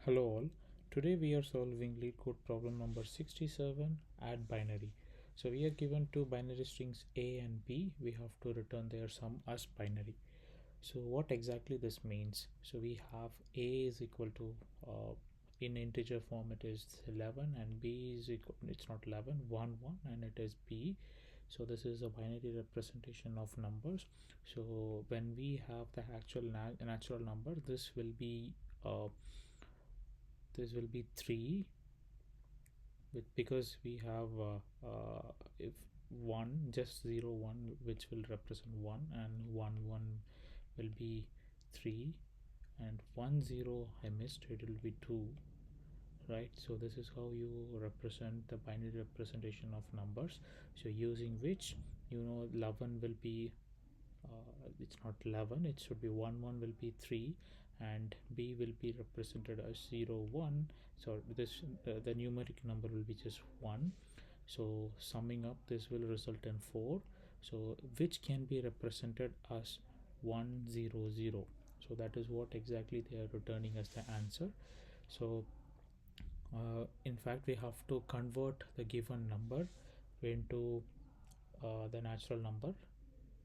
Hello all. Today we are solving LeetCode problem number 67, add binary. So we are given two binary strings A and B. We have to return their sum as binary. So what exactly this means? So we have A is equal to in integer form it is 11 and B is equal, it's not 11, 1 1 and it is B. So this is a binary representation of numbers. So when we have the actual natural number, uh, this will be 3 because we have if 1 just 0 1 which will represent 1 and 1 1 will be 3 and 1 0 I missed, it will be 2, right? So this is how you represent the binary representation of numbers. So using which 11 will be it's not 11, it should be 1 1 will be 3 and B will be represented as 0 1. So this the numeric number will be just 1. So summing up this will result in 4, so which can be represented as 100. So that is what exactly they are returning as the answer. So in fact we have to convert the given number into the natural number,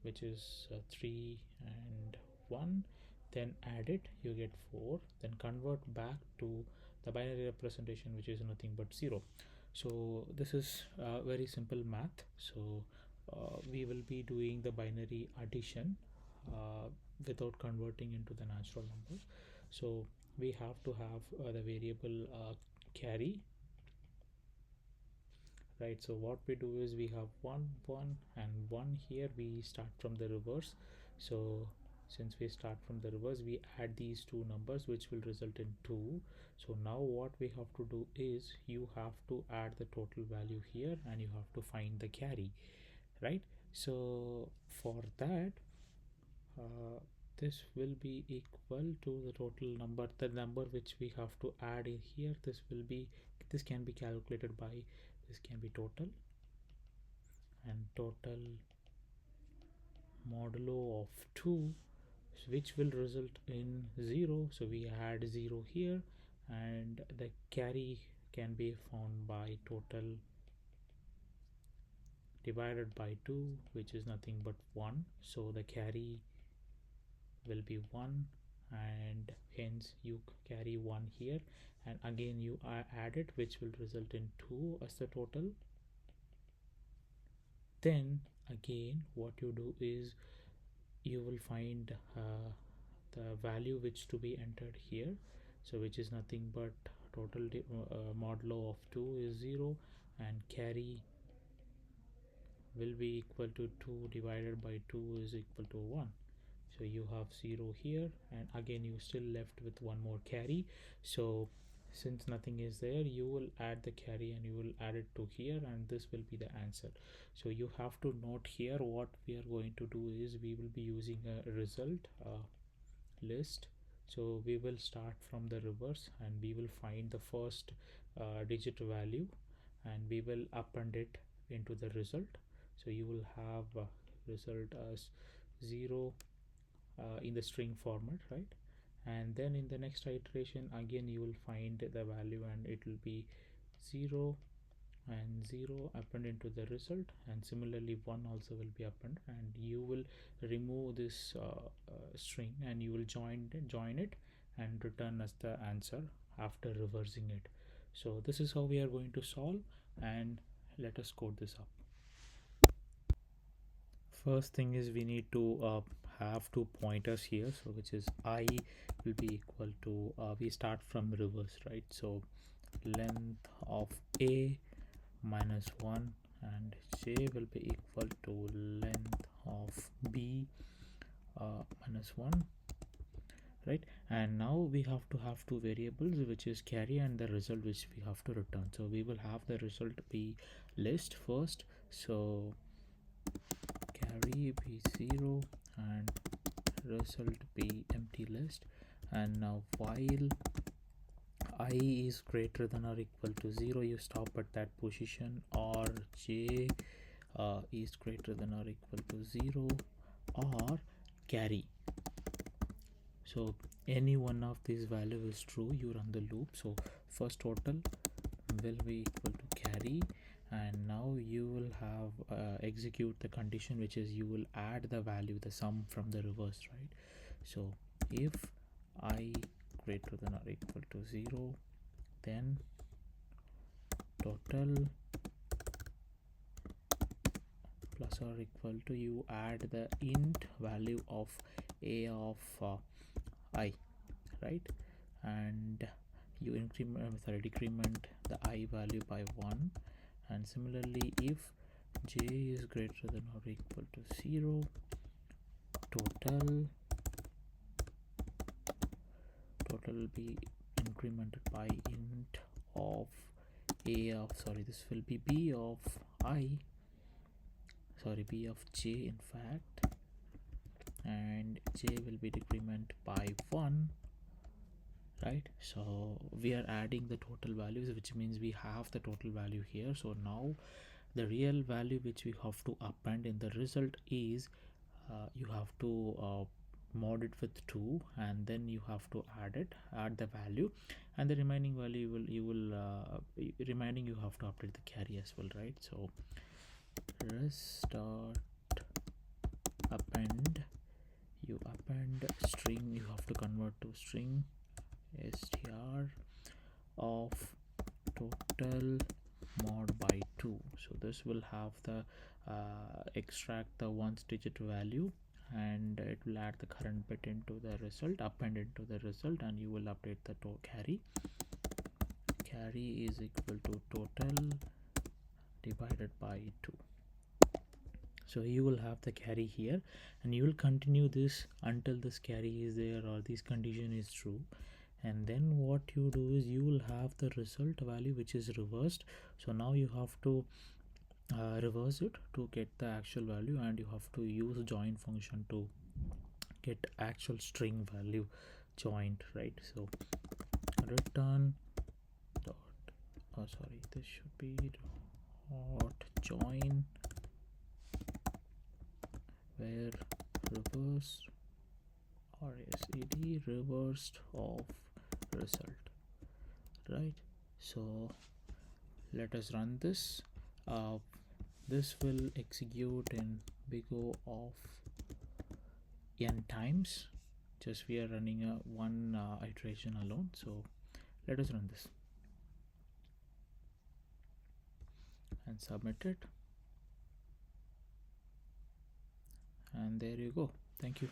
which is 3 and 1, then add it, you get 4, then convert back to the binary representation, which is nothing but 0. So this is very simple math. So we will be doing the binary addition uh, without converting into the natural numbers. So we have to have the variable carry, right? So what we do is we have 1 1 and 1 here, we start from the reverse. So since we start from the reverse, we add these two numbers which will result in 2. So now what we have to do is you have to add the total value here and you have to find the carry, right? So for that this will be equal to the total number, the number which we have to add in here. This can be calculated by, this can be total, and total modulo of 2, which will result in 0. So we add 0 here and the carry can be found by total divided by 2, which is nothing but 1. So the carry will be 1 and hence you carry 1 here, and again you add it, which will result in 2 as the total. Then again what you do is you will find the value which to be entered here, so which is nothing but total modulo of 2 is 0 and carry will be equal to 2 divided by 2 is equal to 1. So you have 0 here and again you still left with one more carry. So since nothing is there, you will add the carry and you will add it to here and this will be the answer. So you have to note here what we are going to do is we will be using a result list. So we will start from the reverse and we will find the first digit value and we will append it into the result. So you will have result as 0 in the string format, right? And then in the next iteration again you will find the value and it will be 0 and 0 append into the result, and similarly 1 also will be append, and you will remove this string and you will join it and return as the answer after reversing it. So this is how we are going to solve, and let us code this up. First thing is we need to have two pointers here, so which is I will be equal to we start from reverse, right? So length of A minus 1 and J will be equal to length of B minus 1, right? And now we have to have two variables, which is carry and the result which we have to return. So we will have the result be list first, so carry be 0 and result be empty list. And now while I is greater than or equal to 0, you stop at that position, or J is greater than or equal to 0, or carry. So any one of these value is true, you run the loop. So first total will be equal to carry, and now you will have execute the condition, which is you will add the value, the sum from the reverse, right? So if I greater than or equal to 0, then total plus or equal to, you add the int value of a of I, right? And you decrement the I value by 1. And similarly, if j is greater than or equal to 0, total will be incremented by int of a of, sorry, this will be b of I, sorry, b of j in fact, and j will be decrement by 1, right? So we are adding the total values, which means we have the total value here. So now the real value which we have to append in the result is you have to mod it with 2, and then you have to add the value, and the remaining value remaining you have to update the carry as well, right? So restart append, you append string, you have to convert to string str of total mod by 2. So this will have the extract the 1's digit value, and it will add the current bit into the result, append into the result, and you will update the carry. Carry is equal to total divided by 2. So you will have the carry here, and you will continue this until this carry is there or this condition is true. And then what you do is you will have the result value which is reversed. So now you have to reverse it to get the actual value, and you have to use join function to get actual string value joined, right? So return dot, oh sorry, this should be dot join where reverse or sed reversed of result, right? So let us run this. This will execute in big O of n times, just we are running a one iteration alone. So let us run this and submit it, and there you go. Thank you.